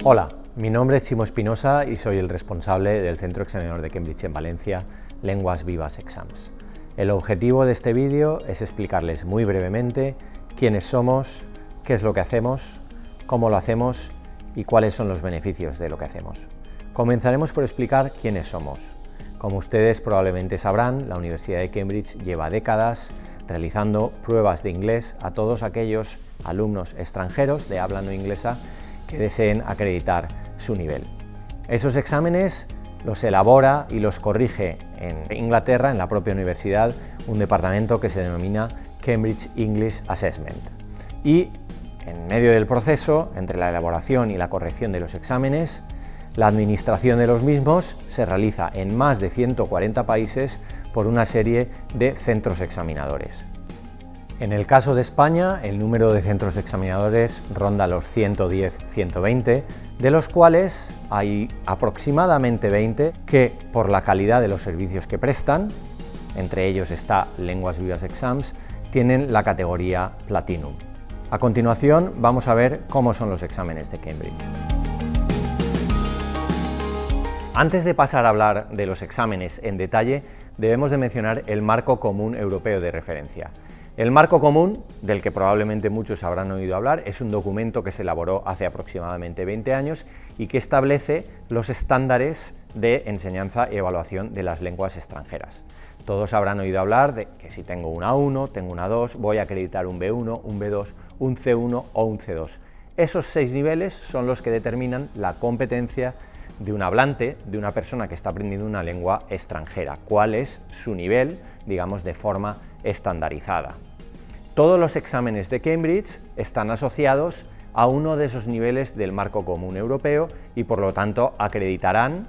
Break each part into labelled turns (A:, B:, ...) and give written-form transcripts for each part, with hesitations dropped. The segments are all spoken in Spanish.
A: Hola, mi nombre es Chimo Espinosa y soy el responsable del Centro Examinador de Cambridge en Valencia, Lenguas Vivas Exams. El objetivo de este vídeo es explicarles muy brevemente quiénes somos, qué es lo que hacemos, cómo lo hacemos y cuáles son los beneficios de lo que hacemos. Comenzaremos por explicar quiénes somos. Como ustedes probablemente sabrán, la Universidad de Cambridge lleva décadas realizando pruebas de inglés a todos aquellos alumnos extranjeros de habla no inglesa que deseen acreditar su nivel. Esos exámenes los elabora y los corrige en Inglaterra, en la propia universidad, un departamento que se denomina Cambridge English Assessment. Y en medio del proceso, entre la elaboración y la corrección de los exámenes, la administración de los mismos se realiza en más de 140 países por una serie de centros examinadores. En el caso de España, el número de centros examinadores ronda los 110-120, de los cuales hay aproximadamente 20 que, por la calidad de los servicios que prestan, entre ellos está Lenguas Vivas Exams, tienen la categoría Platinum. A continuación, vamos a ver cómo son los exámenes de Cambridge. Antes de pasar a hablar de los exámenes en detalle, debemos de mencionar el Marco Común Europeo de Referencia. El Marco Común, del que probablemente muchos habrán oído hablar, es un documento que se elaboró hace aproximadamente 20 años y que establece los estándares de enseñanza y evaluación de las lenguas extranjeras. Todos habrán oído hablar de que si tengo una A1, tengo una A2, voy a acreditar un B1, un B2, un C1 o un C2. Esos 6 niveles son los que determinan la competencia de un hablante, de una persona que está aprendiendo una lengua extranjera. ¿Cuál es su nivel, digamos, de forma estandarizada? Todos los exámenes de Cambridge están asociados a uno de esos niveles del Marco Común Europeo y por lo tanto acreditarán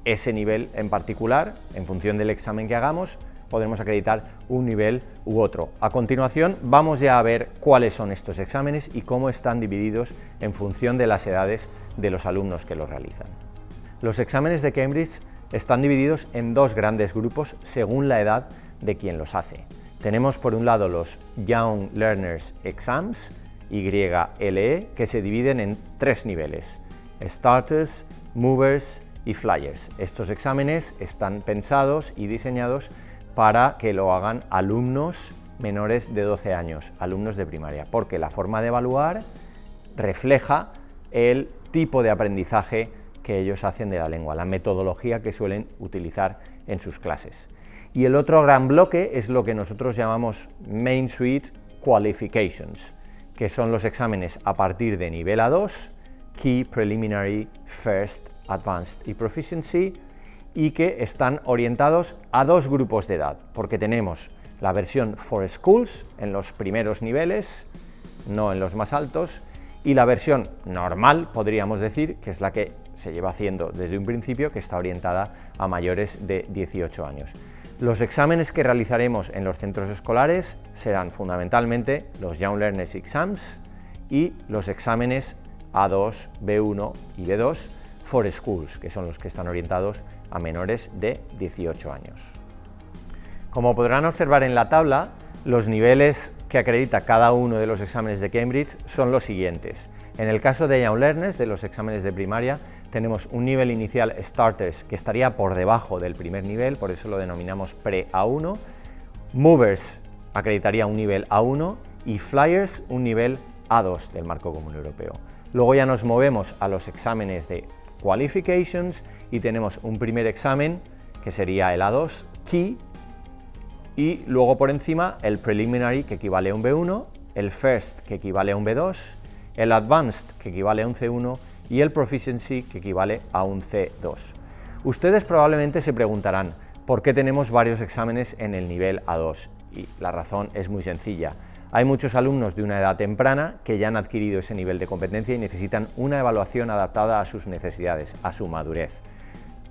A: ese nivel en particular. En función del examen que hagamos podremos acreditar un nivel u otro. A continuación vamos ya a ver cuáles son estos exámenes y cómo están divididos en función de las edades de los alumnos que los realizan. Los exámenes de Cambridge están divididos en dos grandes grupos según la edad de quien los hace. Tenemos por un lado los Young Learners Exams, YLE, que se dividen en 3 niveles: Starters, Movers y Flyers. Estos exámenes están pensados y diseñados para que lo hagan alumnos menores de 12 años, alumnos de primaria, porque la forma de evaluar refleja el tipo de aprendizaje que ellos hacen de la lengua, la metodología que suelen utilizar en sus clases. Y el otro gran bloque es lo que nosotros llamamos Main Suite Qualifications, que son los exámenes a partir de nivel A2, Key, Preliminary, First, Advanced y Proficiency, y que están orientados a dos grupos de edad, porque tenemos la versión for Schools en los primeros niveles, no en los más altos, y la versión normal, podríamos decir, que es la que se lleva haciendo desde un principio, que está orientada a mayores de 18 años. Los exámenes que realizaremos en los centros escolares serán fundamentalmente los Young Learners Exams y los exámenes A2, B1 y B2 for Schools, que son los que están orientados a menores de 18 años. Como podrán observar en la tabla, los niveles que acredita cada uno de los exámenes de Cambridge son los siguientes. En el caso de Young Learners, de los exámenes de primaria, tenemos un nivel inicial Starters que estaría por debajo del primer nivel, por eso lo denominamos Pre-A1. Movers acreditaría un nivel A1 y Flyers un nivel A2 del Marco Común Europeo. Luego ya nos movemos a los exámenes de Qualifications y tenemos un primer examen que sería el A2, Key, y luego por encima el Preliminary, que equivale a un B1, el First, que equivale a un B2, el Advanced, que equivale a un C1, y el Proficiency, que equivale a un C2. Ustedes probablemente se preguntarán por qué tenemos varios exámenes en el nivel A2, y la razón es muy sencilla. Hay muchos alumnos de una edad temprana que ya han adquirido ese nivel de competencia y necesitan una evaluación adaptada a sus necesidades, a su madurez.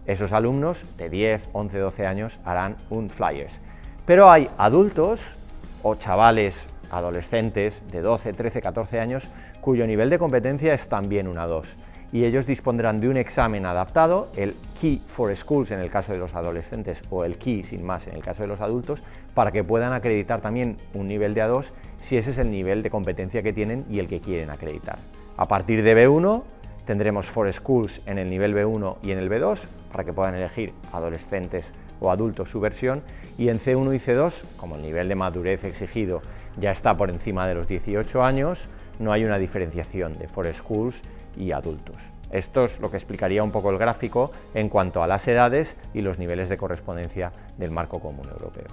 A: Esos alumnos de 10, 11, 12 años harán un Flyers. Pero hay adultos o chavales adolescentes de 12, 13, 14 años cuyo nivel de competencia es también un A2 y ellos dispondrán de un examen adaptado, el Key for Schools en el caso de los adolescentes o el Key sin más en el caso de los adultos, para que puedan acreditar también un nivel de A2 si ese es el nivel de competencia que tienen y el que quieren acreditar. A partir de B1 Tendremos For Schools en el nivel B1 y en el B2, para que puedan elegir adolescentes o adultos su versión, y en C1 y C2, como el nivel de madurez exigido ya está por encima de los 18 años, no hay una diferenciación de For Schools y adultos. Esto es lo que explicaría un poco el gráfico en cuanto a las edades y los niveles de correspondencia del marco común europeo.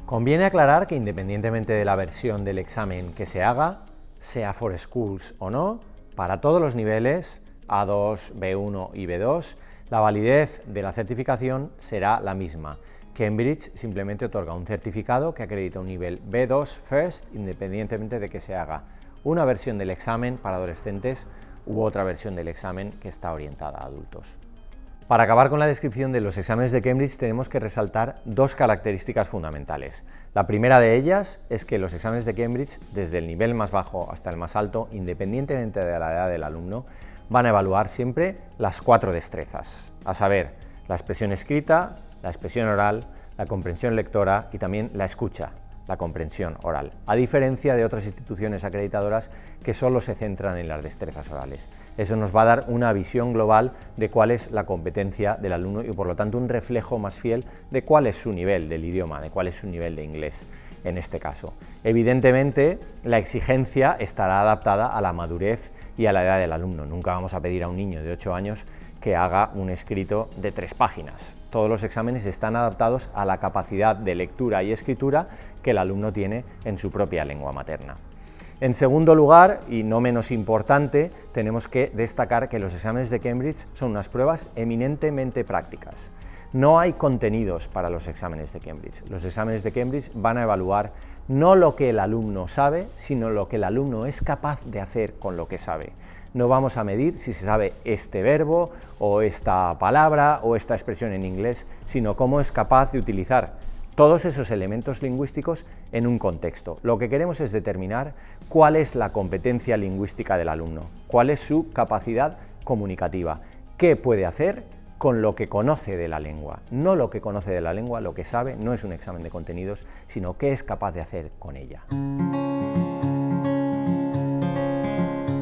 A: Conviene aclarar que independientemente de la versión del examen que se haga, sea For Schools o no, para todos los niveles, A2, B1 y B2, la validez de la certificación será la misma. Cambridge simplemente otorga un certificado que acredita un nivel B2 First, independientemente de que se haga una versión del examen para adolescentes u otra versión del examen que está orientada a adultos. Para acabar con la descripción de los exámenes de Cambridge tenemos que resaltar dos características fundamentales. La primera de ellas es que los exámenes de Cambridge, desde el nivel más bajo hasta el más alto, independientemente de la edad del alumno, van a evaluar siempre las 4 destrezas, a saber, la expresión escrita, la expresión oral, la comprensión lectora y también la escucha, la comprensión oral, a diferencia de otras instituciones acreditadoras que solo se centran en las destrezas orales. Eso nos va a dar una visión global de cuál es la competencia del alumno y por lo tanto un reflejo más fiel de cuál es su nivel del idioma, de cuál es su nivel de inglés en este caso. Evidentemente, la exigencia estará adaptada a la madurez y a la edad del alumno. Nunca vamos a pedir a un niño de 8 años que haga un escrito de 3 páginas. Todos los exámenes están adaptados a la capacidad de lectura y escritura que el alumno tiene en su propia lengua materna. En segundo lugar, y no menos importante, tenemos que destacar que los exámenes de Cambridge son unas pruebas eminentemente prácticas. No hay contenidos para los exámenes de Cambridge. Los exámenes de Cambridge van a evaluar no lo que el alumno sabe, sino lo que el alumno es capaz de hacer con lo que sabe. No vamos a medir si se sabe este verbo o esta palabra o esta expresión en inglés, sino cómo es capaz de utilizar todos esos elementos lingüísticos en un contexto. Lo que queremos es determinar cuál es la competencia lingüística del alumno, cuál es su capacidad comunicativa, qué puede hacer con lo que conoce de la lengua. No lo que conoce de la lengua, lo que sabe, no es un examen de contenidos, sino qué es capaz de hacer con ella.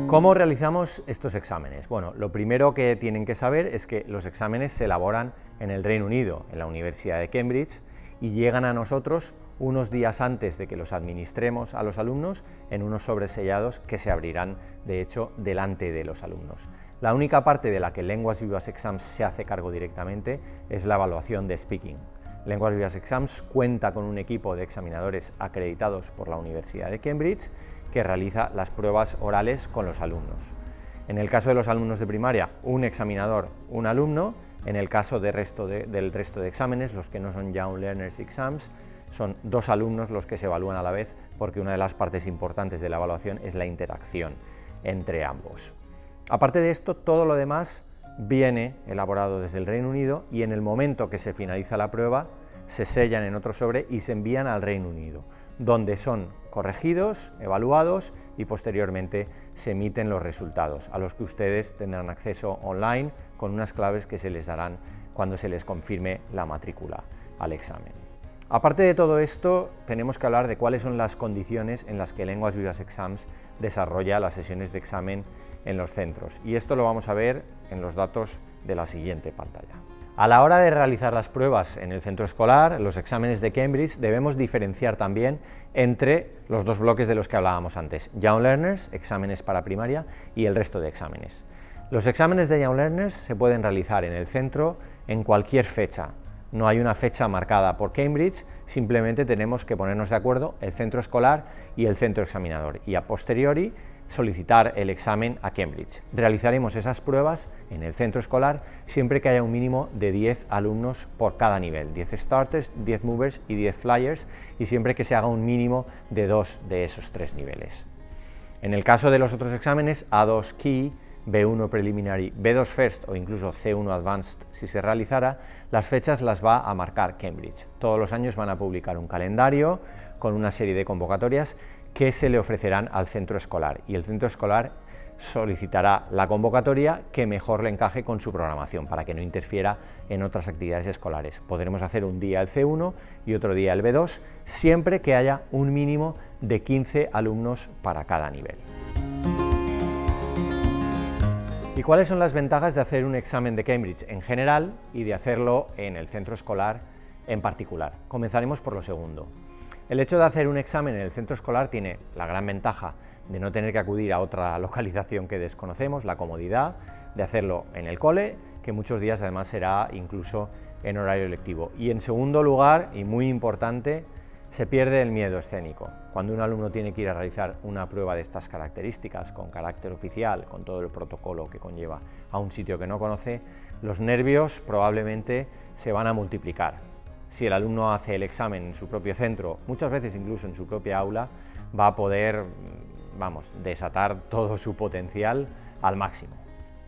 A: ¿Cómo realizamos estos exámenes? Bueno, lo primero que tienen que saber es que los exámenes se elaboran en el Reino Unido, en la Universidad de Cambridge, y llegan a nosotros unos días antes de que los administremos a los alumnos en unos sobres sellados que se abrirán, de hecho, delante de los alumnos. La única parte de la que Lenguas Vivas Exams se hace cargo directamente es la evaluación de speaking. Lenguas Vivas Exams cuenta con un equipo de examinadores acreditados por la Universidad de Cambridge que realiza las pruebas orales con los alumnos. En el caso de los alumnos de primaria, un examinador, un alumno. En el caso del resto de exámenes, los que no son Young Learners Exams, son 2 alumnos los que se evalúan a la vez, porque una de las partes importantes de la evaluación es la interacción entre ambos. Aparte de esto, todo lo demás viene elaborado desde el Reino Unido y en el momento que se finaliza la prueba se sellan en otro sobre y se envían al Reino Unido, donde son corregidos, evaluados y posteriormente se emiten los resultados, a los que ustedes tendrán acceso online con unas claves que se les darán cuando se les confirme la matrícula al examen. Aparte de todo esto, tenemos que hablar de cuáles son las condiciones en las que Lenguas Vivas Exams desarrolla las sesiones de examen en los centros, y esto lo vamos a ver en los datos de la siguiente pantalla. A la hora de realizar las pruebas en el centro escolar, los exámenes de Cambridge, debemos diferenciar también entre los 2 bloques de los que hablábamos antes, Young Learners, exámenes para primaria, y el resto de exámenes. Los exámenes de Young Learners se pueden realizar en el centro en cualquier fecha. No hay una fecha marcada por Cambridge, simplemente tenemos que ponernos de acuerdo el centro escolar y el centro examinador y a posteriori solicitar el examen a Cambridge. Realizaremos esas pruebas en el centro escolar siempre que haya un mínimo de 10 alumnos por cada nivel, 10 starters, 10 movers y 10 flyers, y siempre que se haga un mínimo de 2 de esos 3 niveles. En el caso de los otros exámenes, A2 Key, B1 Preliminary, B2 First o incluso C1 Advanced, si se realizara, las fechas las va a marcar Cambridge. Todos los años van a publicar un calendario con una serie de convocatorias que se le ofrecerán al centro escolar, y el centro escolar solicitará la convocatoria que mejor le encaje con su programación para que no interfiera en otras actividades escolares. Podremos hacer un día el C1 y otro día el B2, siempre que haya un mínimo de 15 alumnos para cada nivel. ¿Y cuáles son las ventajas de hacer un examen de Cambridge en general y de hacerlo en el centro escolar en particular? Comenzaremos por lo segundo. El hecho de hacer un examen en el centro escolar tiene la gran ventaja de no tener que acudir a otra localización que desconocemos, la comodidad de hacerlo en el cole, que muchos días además será incluso en horario lectivo. Y en segundo lugar, y muy importante, se pierde el miedo escénico. Cuando un alumno tiene que ir a realizar una prueba de estas características, con carácter oficial, con todo el protocolo que conlleva a un sitio que no conoce, los nervios probablemente se van a multiplicar. Si el alumno hace el examen en su propio centro, muchas veces incluso en su propia aula, va a poder, desatar todo su potencial al máximo.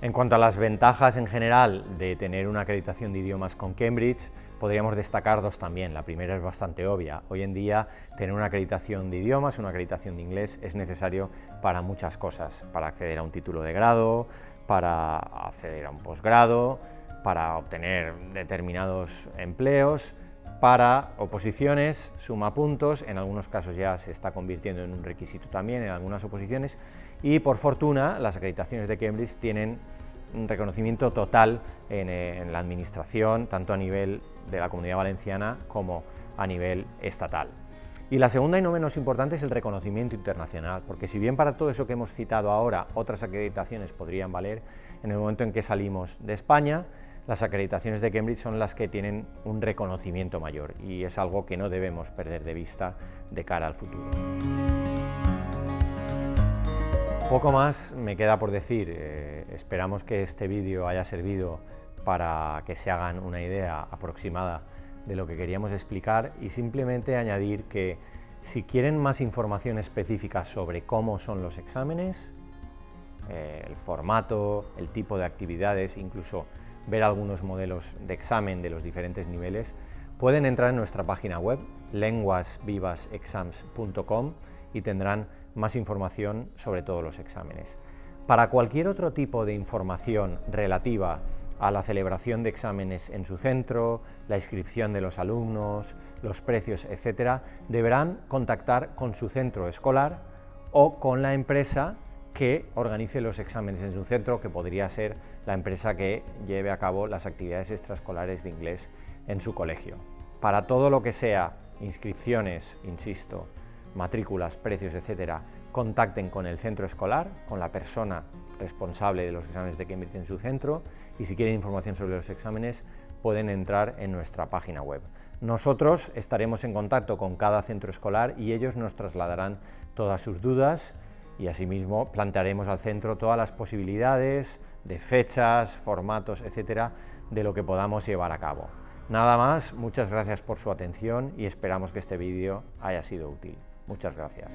A: En cuanto a las ventajas en general de tener una acreditación de idiomas con Cambridge, podríamos destacar dos también. La primera es bastante obvia. Hoy en día tener una acreditación de idiomas, una acreditación de inglés, es necesario para muchas cosas, para acceder a un título de grado, para acceder a un posgrado, para obtener determinados empleos, para oposiciones, suma puntos, en algunos casos ya se está convirtiendo en un requisito también en algunas oposiciones, y por fortuna las acreditaciones de Cambridge tienen un reconocimiento total en la administración, tanto a nivel de la Comunidad Valenciana como a nivel estatal. Y la segunda y no menos importante es el reconocimiento internacional, porque si bien para todo eso que hemos citado ahora otras acreditaciones podrían valer, en el momento en que salimos de España, las acreditaciones de Cambridge son las que tienen un reconocimiento mayor y es algo que no debemos perder de vista de cara al futuro. Poco más me queda por decir. Esperamos que este vídeo haya servido para que se hagan una idea aproximada de lo que queríamos explicar y simplemente añadir que si quieren más información específica sobre cómo son los exámenes, el formato, el tipo de actividades, incluso ver algunos modelos de examen de los diferentes niveles, pueden entrar en nuestra página web lenguasvivasexams.com y tendrán más información sobre todos los exámenes. Para cualquier otro tipo de información relativa a la celebración de exámenes en su centro, la inscripción de los alumnos, los precios, etc., deberán contactar con su centro escolar o con la empresa que organice los exámenes en su centro, que podría ser la empresa que lleve a cabo las actividades extraescolares de inglés en su colegio. Para todo lo que sea inscripciones, insisto, matrículas, precios, etcétera, contacten con el centro escolar, con la persona responsable de los exámenes de Cambridge en su centro, y si quieren información sobre los exámenes pueden entrar en nuestra página web. Nosotros estaremos en contacto con cada centro escolar y ellos nos trasladarán todas sus dudas y asimismo plantearemos al centro todas las posibilidades de fechas, formatos, etcétera, de lo que podamos llevar a cabo. Nada más, muchas gracias por su atención y esperamos que este vídeo haya sido útil. Muchas gracias.